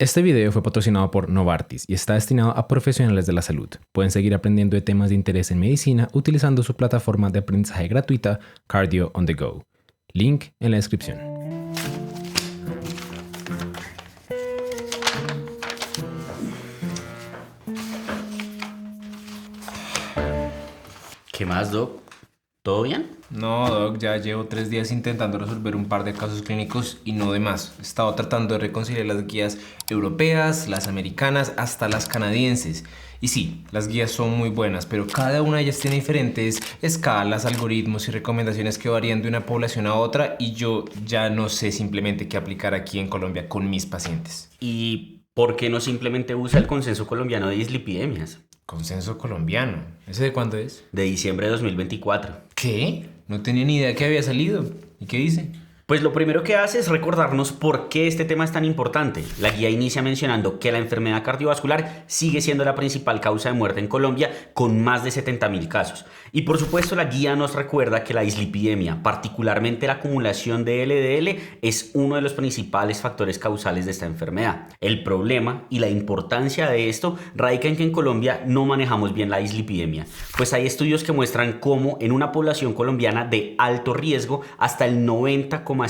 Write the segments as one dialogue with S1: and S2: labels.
S1: Este video fue patrocinado por Novartis y está destinado a profesionales de la salud. Pueden seguir aprendiendo de temas de interés en medicina utilizando su plataforma de aprendizaje gratuita Cardio on the Go. Link en la descripción.
S2: ¿Qué más, Doc? ¿Todo bien?
S3: No, Doc, ya llevo 3 días intentando resolver un par de casos clínicos y no de más. He estado tratando de reconciliar las guías europeas, las americanas, hasta las canadienses. Y sí, las guías son muy buenas, pero cada una de ellas tiene diferentes escalas, algoritmos y recomendaciones que varían de una población a otra y yo ya no sé simplemente qué aplicar aquí en Colombia con mis pacientes.
S2: ¿Y por qué no simplemente usa el consenso colombiano de dislipidemias?
S3: Consenso colombiano. ¿Ese de cuándo es?
S2: De diciembre de 2024.
S3: ¿Qué? No tenía ni idea que había salido. ¿Y qué dice?
S2: Pues lo primero que hace es recordarnos por qué este tema es tan importante. La guía inicia mencionando que la enfermedad cardiovascular sigue siendo la principal causa de muerte en Colombia, con más de 70.000 casos. Y por supuesto la guía nos recuerda que la dislipidemia, particularmente la acumulación de LDL, es uno de los principales factores causales de esta enfermedad. El problema y la importancia de esto radica en que en Colombia no manejamos bien la dislipidemia, pues hay estudios que muestran cómo en una población colombiana de alto riesgo hasta el 90,5%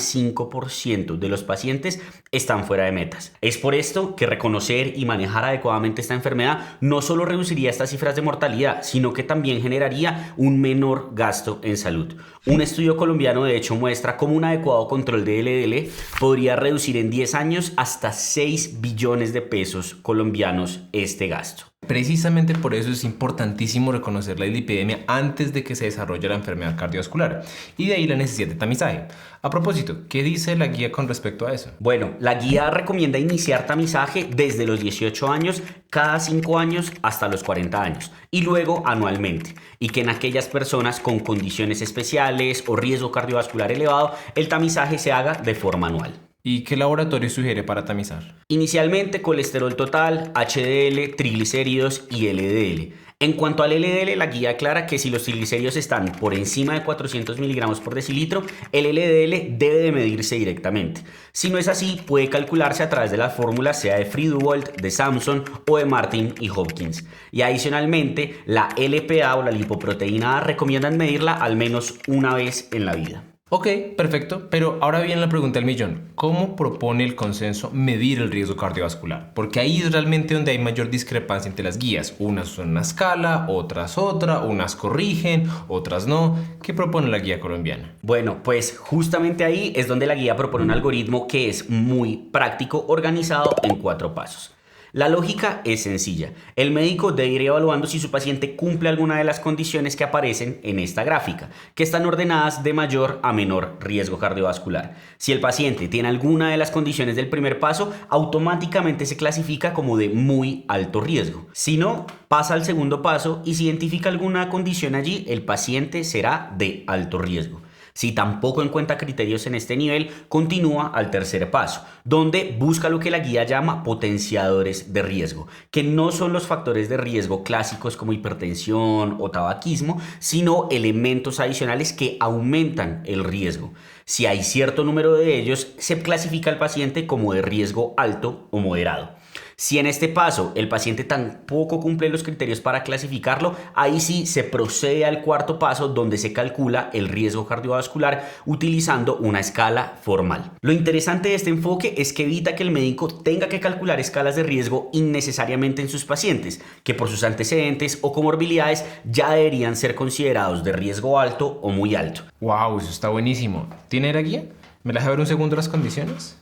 S2: de los pacientes están fuera de metas. Es por esto que reconocer y manejar adecuadamente esta enfermedad no solo reduciría estas cifras de mortalidad, sino que también generaría un menor gasto en salud. Un estudio colombiano de hecho muestra cómo un adecuado control de LDL podría reducir en 10 años hasta 6 billones de pesos colombianos este gasto.
S3: Precisamente por eso es importantísimo reconocer la dislipidemia antes de que se desarrolle la enfermedad cardiovascular y de ahí la necesidad de tamizaje. A propósito, ¿qué dice la guía con respecto a eso?
S2: Bueno, la guía recomienda iniciar tamizaje desde los 18 años, cada 5 años hasta los 40 años y luego anualmente, y que en aquellas personas con condiciones especiales o riesgo cardiovascular elevado el tamizaje se haga de forma anual.
S3: ¿Y qué laboratorio sugiere para tamizar?
S2: Inicialmente colesterol total, HDL, triglicéridos y LDL. En cuanto al LDL, la guía aclara que si los triglicéridos están por encima de 400 miligramos por decilitro, el LDL debe de medirse directamente. Si no es así, puede calcularse a través de las fórmulas sea de Friedewald, de Samson o de Martin y Hopkins. Y adicionalmente, la LPA o la lipoproteína A recomiendan medirla al menos una vez en la vida.
S3: Ok, perfecto, pero ahora viene la pregunta del millón. ¿Cómo propone el consenso medir el riesgo cardiovascular? Porque ahí es realmente donde hay mayor discrepancia entre las guías. Unas son una escala, otras otra, unas corrigen, otras no. ¿Qué propone la guía colombiana?
S2: Bueno, pues justamente ahí es donde la guía propone un algoritmo que es muy práctico, organizado en 4 pasos. La lógica es sencilla. El médico debe ir evaluando si su paciente cumple alguna de las condiciones que aparecen en esta gráfica, que están ordenadas de mayor a menor riesgo cardiovascular. Si el paciente tiene alguna de las condiciones del primer paso, automáticamente se clasifica como de muy alto riesgo. Si no, pasa al segundo paso y si identifica alguna condición allí, el paciente será de alto riesgo. Si tampoco encuentra criterios en este nivel, continúa al tercer paso, donde busca lo que la guía llama potenciadores de riesgo, que no son los factores de riesgo clásicos como hipertensión o tabaquismo, sino elementos adicionales que aumentan el riesgo. Si hay cierto número de ellos, se clasifica al paciente como de riesgo alto o moderado. Si en este paso el paciente tampoco cumple los criterios para clasificarlo, ahí sí se procede al cuarto paso donde se calcula el riesgo cardiovascular utilizando una escala formal. Lo interesante de este enfoque es que evita que el médico tenga que calcular escalas de riesgo innecesariamente en sus pacientes, que por sus antecedentes o comorbilidades ya deberían ser considerados de riesgo alto o muy alto.
S3: ¡Wow! Eso está buenísimo. ¿Tiene la guía? ¿Me la deja ver un segundo las condiciones?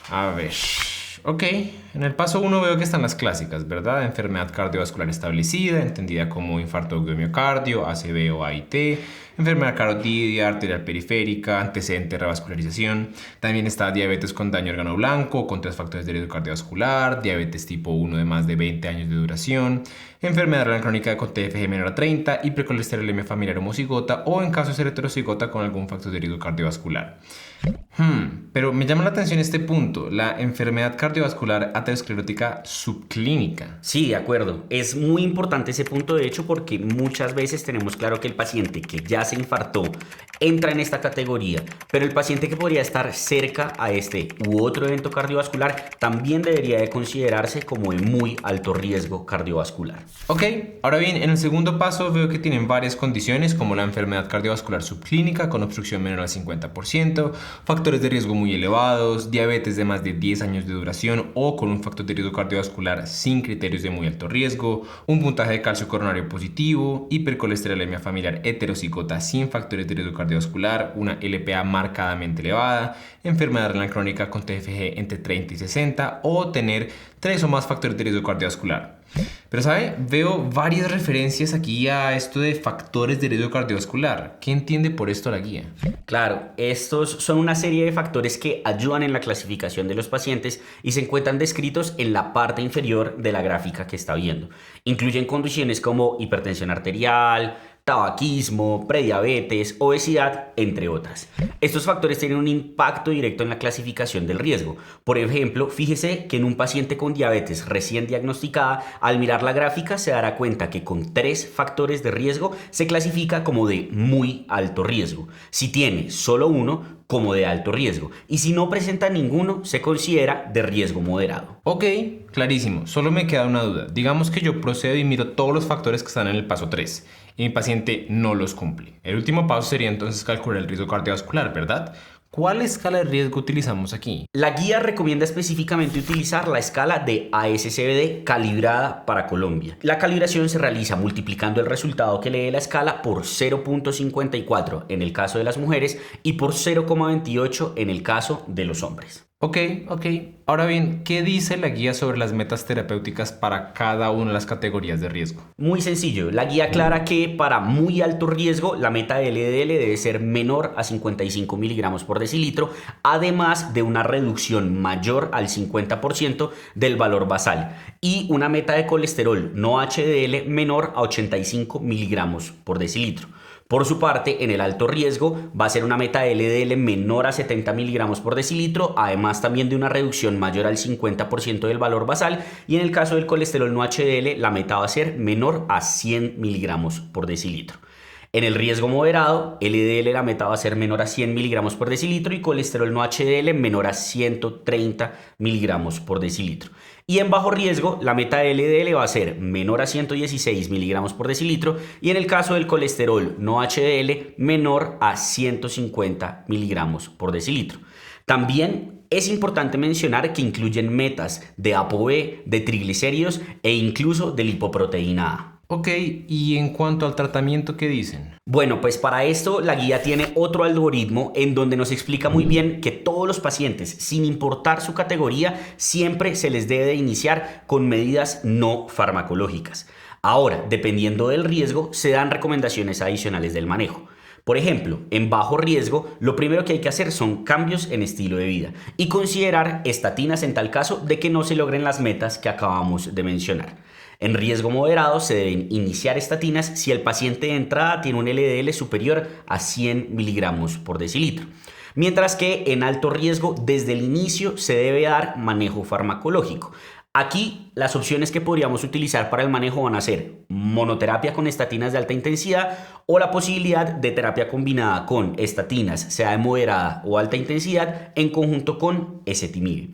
S3: A ver... Ok, en el paso 1 veo que están las clásicas, ¿verdad? Enfermedad cardiovascular establecida, entendida como infarto de miocardio, ACV o AIT, enfermedad carotidia, arterial periférica, antecedente de revascularización. También está diabetes con daño órgano blanco, con 3 factores de riesgo cardiovascular, diabetes tipo 1 de más de 20 años de duración, enfermedad renal crónica con TFG menor a 30, hipercolesterolemia familiar homocigota o en caso de ser heterocigota con algún factor de riesgo cardiovascular. Pero me llama la atención este punto. La enfermedad cardiovascular cardiovascular aterosclerótica subclínica.
S2: Sí, de acuerdo. Es muy importante ese punto, de hecho, porque muchas veces tenemos claro que el paciente que ya se infartó entra en esta categoría, pero el paciente que podría estar cerca a este u otro evento cardiovascular también debería de considerarse como de muy alto riesgo cardiovascular.
S3: Ok, ahora bien, en el segundo paso veo que tienen varias condiciones como la enfermedad cardiovascular subclínica con obstrucción menor al 50%, factores de riesgo muy elevados, diabetes de más de 10 años de duración o con un factor de riesgo cardiovascular sin criterios de muy alto riesgo, un puntaje de calcio coronario positivo, hipercolesterolemia familiar heterocigota sin factores de riesgo cardiovascular, una LPA marcadamente elevada, enfermedad renal crónica con TFG entre 30 y 60 o tener 3 o más factores de riesgo cardiovascular. Pero ¿sabe? Veo varias referencias aquí a esto de factores de riesgo cardiovascular. ¿Qué entiende por esto la guía?
S2: Claro, estos son una serie de factores que ayudan en la clasificación de los pacientes y se encuentran descritos en la parte inferior de la gráfica que está viendo. Incluyen condiciones como hipertensión arterial, tabaquismo, prediabetes, obesidad, entre otras. Estos factores tienen un impacto directo en la clasificación del riesgo. Por ejemplo, fíjese que en un paciente con diabetes recién diagnosticada, al mirar la gráfica se dará cuenta que con 3 factores de riesgo se clasifica como de muy alto riesgo. Si tiene solo uno, como de alto riesgo. Y si no presenta ninguno, se considera de riesgo moderado.
S3: Ok, clarísimo. Solo me queda una duda. Digamos que yo procedo y miro todos los factores que están en el paso 3 y mi paciente no los cumple. El último paso sería entonces calcular el riesgo cardiovascular, ¿verdad? ¿Cuál escala de riesgo utilizamos aquí?
S2: La guía recomienda específicamente utilizar la escala de ASCVD calibrada para Colombia. La calibración se realiza multiplicando el resultado que lee la escala por 0.54 en el caso de las mujeres y por 0.28 en el caso de los hombres.
S3: Ok. Ahora bien, ¿qué dice la guía sobre las metas terapéuticas para cada una de las categorías de riesgo?
S2: Muy sencillo, la guía aclara que para muy alto riesgo la meta de LDL debe ser menor a 55 miligramos por decilitro, además de una reducción mayor al 50% del valor basal y una meta de colesterol no HDL menor a 85 miligramos por decilitro. Por su parte, en el alto riesgo va a ser una meta de LDL menor a 70 miligramos por decilitro, además también de una reducción mayor al 50% del valor basal, y en el caso del colesterol no HDL la meta va a ser menor a 100 miligramos por decilitro. En el riesgo moderado, LDL la meta va a ser menor a 100 miligramos por decilitro y colesterol no HDL menor a 130 miligramos por decilitro. Y en bajo riesgo, la meta de LDL va a ser menor a 116 miligramos por decilitro y en el caso del colesterol no HDL menor a 150 miligramos por decilitro. También es importante mencionar que incluyen metas de ApoB, de triglicéridos e incluso de lipoproteína A.
S3: Ok, y en cuanto al tratamiento, ¿qué dicen?
S2: Bueno, pues para esto la guía tiene otro algoritmo en donde nos explica muy bien que todos los pacientes, sin importar su categoría, siempre se les debe de iniciar con medidas no farmacológicas. Ahora, dependiendo del riesgo, se dan recomendaciones adicionales del manejo. Por ejemplo, en bajo riesgo, lo primero que hay que hacer son cambios en estilo de vida y considerar estatinas en tal caso de que no se logren las metas que acabamos de mencionar. En riesgo moderado se deben iniciar estatinas si el paciente de entrada tiene un LDL superior a 100 miligramos por decilitro. Mientras que en alto riesgo, desde el inicio se debe dar manejo farmacológico. Aquí las opciones que podríamos utilizar para el manejo van a ser monoterapia con estatinas de alta intensidad o la posibilidad de terapia combinada con estatinas, sea de moderada o alta intensidad, en conjunto con ezetimibe.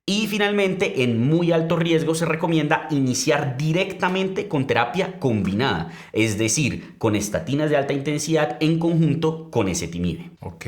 S2: Y finalmente, en muy alto riesgo se recomienda iniciar directamente con terapia combinada, es decir, con estatinas de alta intensidad en conjunto con ezetimibe.
S3: Ok,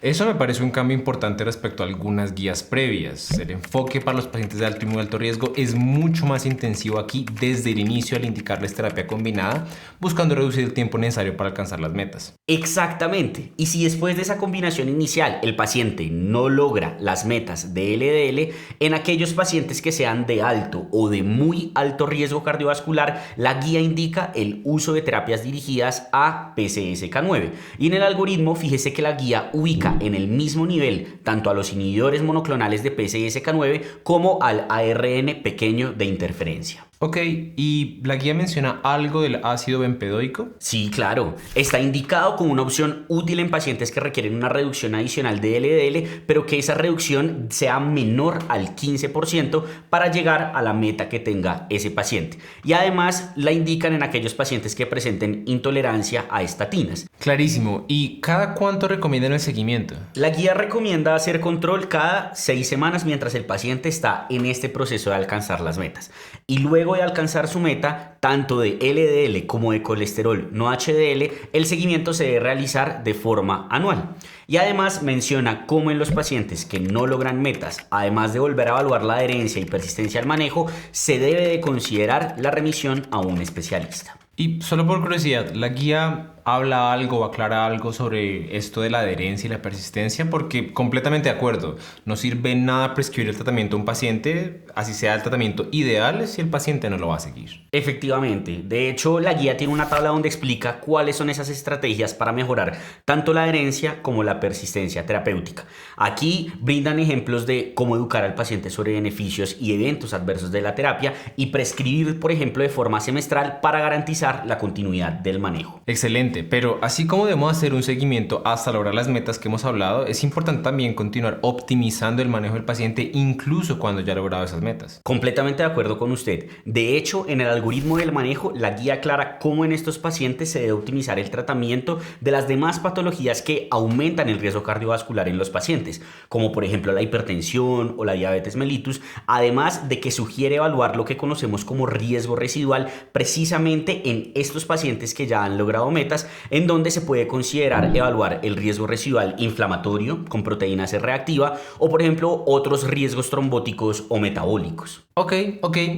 S3: eso me parece un cambio importante respecto a algunas guías previas. El enfoque para los pacientes de alto y muy alto riesgo es mucho más intensivo aquí desde el inicio al indicarles terapia combinada, buscando reducir el tiempo necesario para alcanzar las metas.
S2: Exactamente, y si después de esa combinación inicial el paciente no logra las metas de LDL, en aquellos pacientes que sean de alto o de muy alto riesgo cardiovascular, la guía indica el uso de terapias dirigidas a PCSK9. Y en el algoritmo, fíjese que la guía ubica en el mismo nivel tanto a los inhibidores monoclonales de PCSK9 como al ARN pequeño de interferencia.
S3: Ok, ¿y la guía menciona algo del ácido bempedóico?
S2: Sí, claro. Está indicado como una opción útil en pacientes que requieren una reducción adicional de LDL, pero que esa reducción sea menor al 15% para llegar a la meta que tenga ese paciente. Y además la indican en aquellos pacientes que presenten intolerancia a estatinas.
S3: Clarísimo. ¿Y cada cuánto recomiendan el seguimiento?
S2: La guía recomienda hacer control cada 6 semanas mientras el paciente está en este proceso de alcanzar las metas. Y luego de alcanzar su meta, tanto de LDL como de colesterol no HDL, el seguimiento se debe realizar de forma anual. Y además menciona cómo en los pacientes que no logran metas, además de volver a evaluar la adherencia y persistencia al manejo, se debe de considerar la remisión a un especialista.
S3: Y solo por curiosidad, ¿la guía habla algo o aclara algo sobre esto de la adherencia y la persistencia? Porque completamente de acuerdo, no sirve nada prescribir el tratamiento a un paciente, así sea el tratamiento ideal, si el paciente no lo va a seguir.
S2: Efectivamente, de hecho la guía tiene una tabla donde explica cuáles son esas estrategias para mejorar tanto la adherencia como la persistencia terapéutica. Aquí brindan ejemplos de cómo educar al paciente sobre beneficios y eventos adversos de la terapia y prescribir, por ejemplo, de forma semestral para garantizar la continuidad del manejo.
S3: Excelente, pero así como debemos hacer un seguimiento hasta lograr las metas que hemos hablado, es importante también continuar optimizando el manejo del paciente incluso cuando ya ha logrado esas metas.
S2: Completamente de acuerdo con usted. De hecho, en el algoritmo del manejo, la guía aclara cómo en estos pacientes se debe optimizar el tratamiento de las demás patologías que aumentan el riesgo cardiovascular en los pacientes, como por ejemplo la hipertensión o la diabetes mellitus, además de que sugiere evaluar lo que conocemos como riesgo residual precisamente en estos pacientes que ya han logrado metas, en donde se puede considerar evaluar el riesgo residual inflamatorio con proteína C reactiva o por ejemplo otros riesgos trombóticos o metabólicos.
S3: Ok.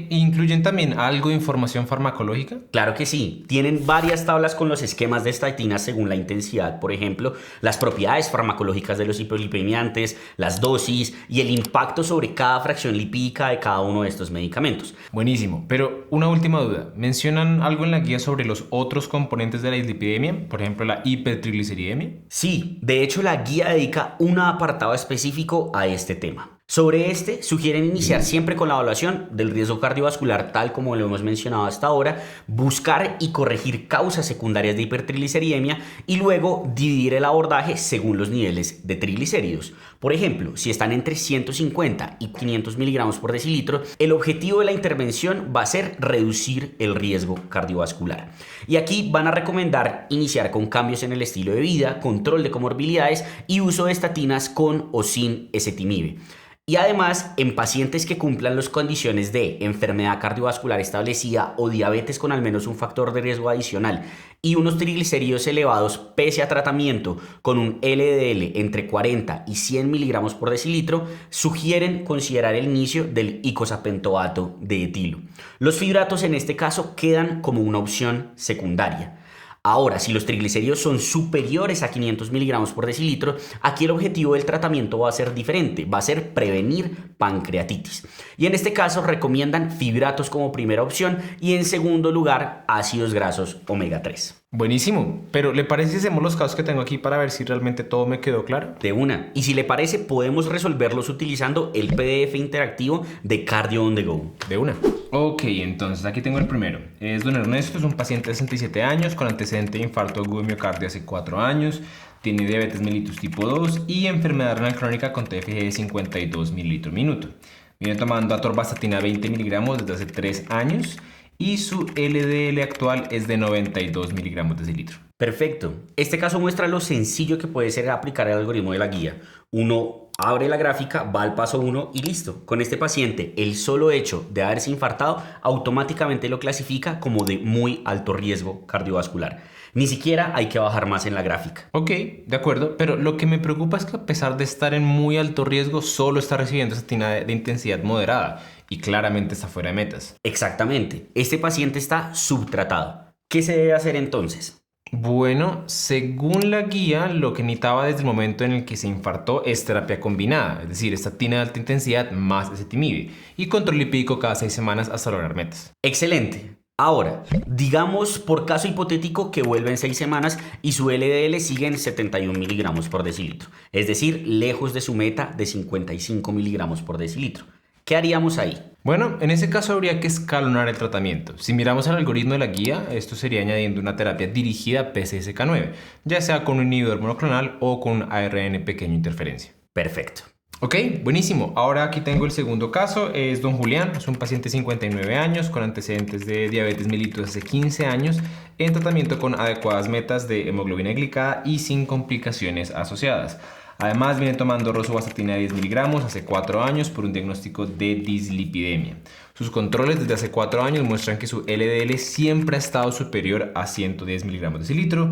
S3: ¿Incluyen también algo de información farmacológica?
S2: Claro que sí, tienen varias tablas con los esquemas de estatinas según la intensidad, por ejemplo, las propiedades farmacológicas de los hipolipemiantes, las dosis y el impacto sobre cada fracción lipídica de cada uno de estos medicamentos.
S3: Buenísimo, pero una última duda. ¿Mencionan algo en la guía sobre los otros componentes de la dislipidemia? Por ejemplo, la hipertrigliceridemia.
S2: Sí, de hecho la guía dedica un apartado específico a este tema. Sobre este, sugieren iniciar siempre con la evaluación del riesgo cardiovascular tal como lo hemos mencionado hasta ahora, buscar y corregir causas secundarias de hipertrigliceridemia y luego dividir el abordaje según los niveles de triglicéridos. Por ejemplo, si están entre 150 y 500 miligramos por decilitro, el objetivo de la intervención va a ser reducir el riesgo cardiovascular. Y aquí van a recomendar iniciar con cambios en el estilo de vida, control de comorbilidades y uso de estatinas con o sin ezetimibe. Y además, en pacientes que cumplan las condiciones de enfermedad cardiovascular establecida o diabetes con al menos un factor de riesgo adicional y unos triglicéridos elevados pese a tratamiento con un LDL entre 40 y 100 miligramos por decilitro, sugieren considerar el inicio del icosapentato de etilo. Los fibratos en este caso quedan como una opción secundaria. Ahora, si los triglicéridos son superiores a 500 miligramos por decilitro, aquí el objetivo del tratamiento va a ser diferente, va a ser prevenir pancreatitis. Y en este caso recomiendan fibratos como primera opción y en segundo lugar ácidos grasos omega 3.
S3: Buenísimo, pero ¿le parece si hacemos los casos que tengo aquí para ver si realmente todo me quedó claro?
S2: De una. Y si le parece, podemos resolverlos utilizando el PDF interactivo de Cardio on the Go.
S3: De una. Ok, entonces aquí tengo el primero. Es don Ernesto, es un paciente de 67 años con antecedente de infarto agudo de miocardio hace 4 años. Tiene diabetes mellitus tipo 2 y enfermedad renal crónica con TFG de 52 mililitros minuto. Viene tomando atorvastatina 20 miligramos desde hace 3 años. Y su LDL actual es de 92 miligramos decilitro.
S2: Perfecto. Este caso muestra lo sencillo que puede ser aplicar el algoritmo de la guía. Uno abre la gráfica, va al paso 1 y listo. Con este paciente, el solo hecho de haberse infartado automáticamente lo clasifica como de muy alto riesgo cardiovascular. Ni siquiera hay que bajar más en la gráfica.
S3: Ok, de acuerdo, pero lo que me preocupa es que a pesar de estar en muy alto riesgo, solo está recibiendo estatina de intensidad moderada y claramente está fuera de metas.
S2: Exactamente. Este paciente está subtratado. ¿Qué se debe hacer entonces?
S3: Bueno, según la guía, lo que necesitaba desde el momento en el que se infartó es terapia combinada, es decir, estatina de alta intensidad más ezetimibe y control lipídico cada 6 semanas hasta lograr metas.
S2: Excelente. Ahora, digamos por caso hipotético que vuelve en 6 semanas y su LDL sigue en 71 miligramos por decilitro, es decir, lejos de su meta de 55 miligramos por decilitro. ¿Qué haríamos ahí?
S3: Bueno, en ese caso habría que escalonar el tratamiento. Si miramos el algoritmo de la guía, esto sería añadiendo una terapia dirigida a PCSK9, ya sea con un inhibidor monoclonal o con un ARN pequeño interferencia.
S2: Perfecto.
S3: Ok, buenísimo. Ahora aquí tengo el segundo caso. Es don Julián, es un paciente de 59 años con antecedentes de diabetes mellitus hace 15 años en tratamiento con adecuadas metas de hemoglobina glicada y sin complicaciones asociadas. Además viene tomando rosuvastatina de 10 miligramos hace 4 años por un diagnóstico de dislipidemia. Sus controles desde hace 4 años muestran que su LDL siempre ha estado superior a 110 miligramos de decilitro.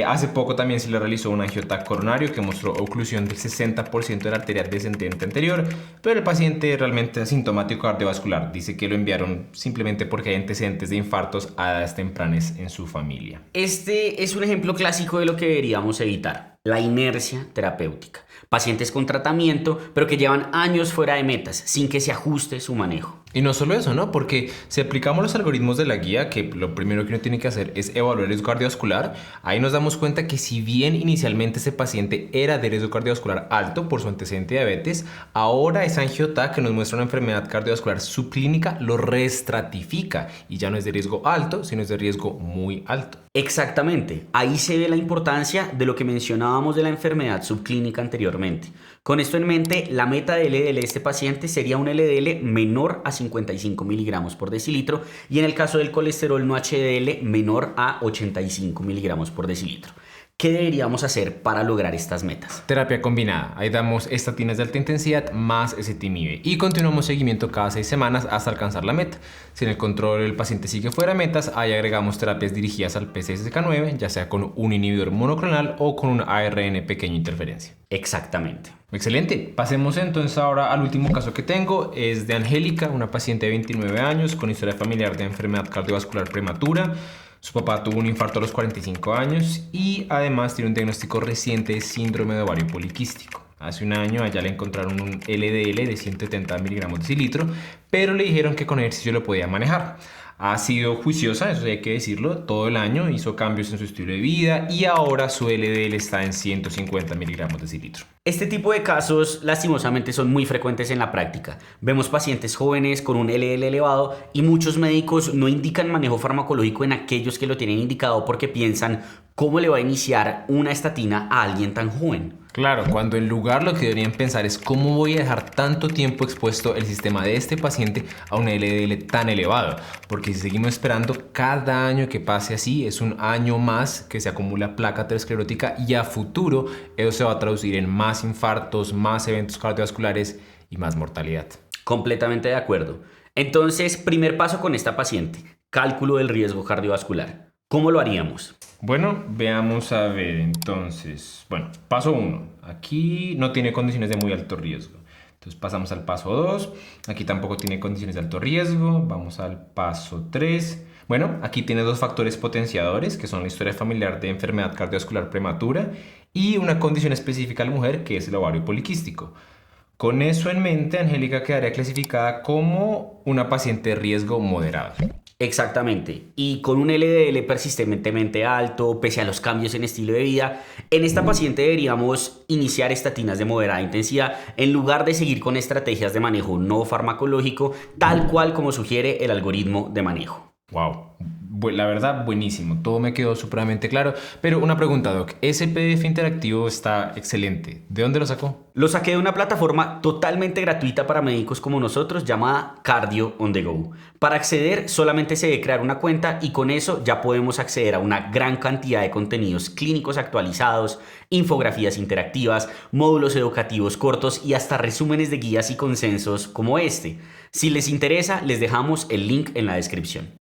S3: Hace poco también se le realizó un angioTAC coronario que mostró oclusión del 60% de la arteria descendente anterior, pero el paciente realmente asintomático cardiovascular. Dice que lo enviaron simplemente porque hay antecedentes de infartos a edades tempranas en su familia.
S2: Este es un ejemplo clásico de lo que deberíamos evitar: la inercia terapéutica. Pacientes con tratamiento, pero que llevan años fuera de metas, sin que se ajuste su manejo.
S3: Y no solo eso, ¿no? Porque si aplicamos los algoritmos de la guía, que lo primero que uno tiene que hacer es evaluar el riesgo cardiovascular, ahí nos damos cuenta que si bien inicialmente ese paciente era de riesgo cardiovascular alto por su antecedente de diabetes, ahora esa angioTAC que nos muestra una enfermedad cardiovascular subclínica lo reestratifica y ya no es de riesgo alto, sino es de riesgo muy alto.
S2: Exactamente, ahí se ve la importancia de lo que mencionábamos de la enfermedad subclínica anteriormente. Con esto en mente, la meta de LDL de este paciente sería un LDL menor a 55 miligramos por decilitro y en el caso del colesterol no HDL menor a 85 miligramos por decilitro. ¿Qué deberíamos hacer para lograr estas metas?
S3: Terapia combinada. Ahí damos estatinas de alta intensidad más ezetimibe y continuamos seguimiento cada 6 semanas hasta alcanzar la meta. Si en el control el paciente sigue fuera de metas, ahí agregamos terapias dirigidas al PCSK9, ya sea con un inhibidor monoclonal o con un ARN pequeño interferencia.
S2: Exactamente.
S3: Excelente. Pasemos entonces ahora al último caso que tengo. Es de Angélica, una paciente de 29 años con historia familiar de enfermedad cardiovascular prematura. Su papá tuvo un infarto a los 45 años y además tiene un diagnóstico reciente de síndrome de ovario poliquístico. Hace un año a ella le encontraron un LDL de 170 miligramos de decilitro, pero le dijeron que con ejercicio lo podía manejar. Ha sido juiciosa, eso hay que decirlo, todo el año, hizo cambios en su estilo de vida y ahora su LDL está en 150 miligramos de decilitro.
S2: Este tipo de casos lastimosamente son muy frecuentes en la práctica. Vemos pacientes jóvenes con un LDL elevado y muchos médicos no indican manejo farmacológico en aquellos que lo tienen indicado porque piensan cómo le va a iniciar una estatina a alguien tan joven.
S3: Claro, cuando en lugar lo que deberían pensar es cómo voy a dejar tanto tiempo expuesto el sistema de este paciente a un LDL tan elevado, porque si seguimos esperando cada año que pase así es un año más que se acumula placa aterosclerótica y a futuro eso se va a traducir en más infartos, más eventos cardiovasculares y más mortalidad.
S2: Completamente de acuerdo. Entonces, primer paso con esta paciente: cálculo del riesgo cardiovascular. ¿Cómo lo haríamos?
S3: Bueno, veamos a ver entonces. Bueno, paso 1. Aquí no tiene condiciones de muy alto riesgo. Entonces pasamos al paso 2. Aquí tampoco tiene condiciones de alto riesgo. Vamos al paso 3. Bueno, aquí tiene 2 factores potenciadores, que son la historia familiar de enfermedad cardiovascular prematura y una condición específica de la mujer, que es el ovario poliquístico. Con eso en mente, Angélica quedaría clasificada como una paciente de riesgo moderado.
S2: Exactamente, y con un LDL persistentemente alto, pese a los cambios en estilo de vida, en esta paciente deberíamos iniciar estatinas de moderada intensidad en lugar de seguir con estrategias de manejo no farmacológico, tal cual como sugiere el algoritmo de manejo.
S3: Wow, la verdad buenísimo, todo me quedó supremamente claro. Pero una pregunta, Doc, ese PDF interactivo está excelente, ¿de dónde lo sacó?
S2: Lo saqué de una plataforma totalmente gratuita para médicos como nosotros llamada Cardio on the Go. Para acceder solamente se debe crear una cuenta y con eso ya podemos acceder a una gran cantidad de contenidos clínicos actualizados, infografías interactivas, módulos educativos cortos y hasta resúmenes de guías y consensos como este. Si les interesa, les dejamos el link en la descripción.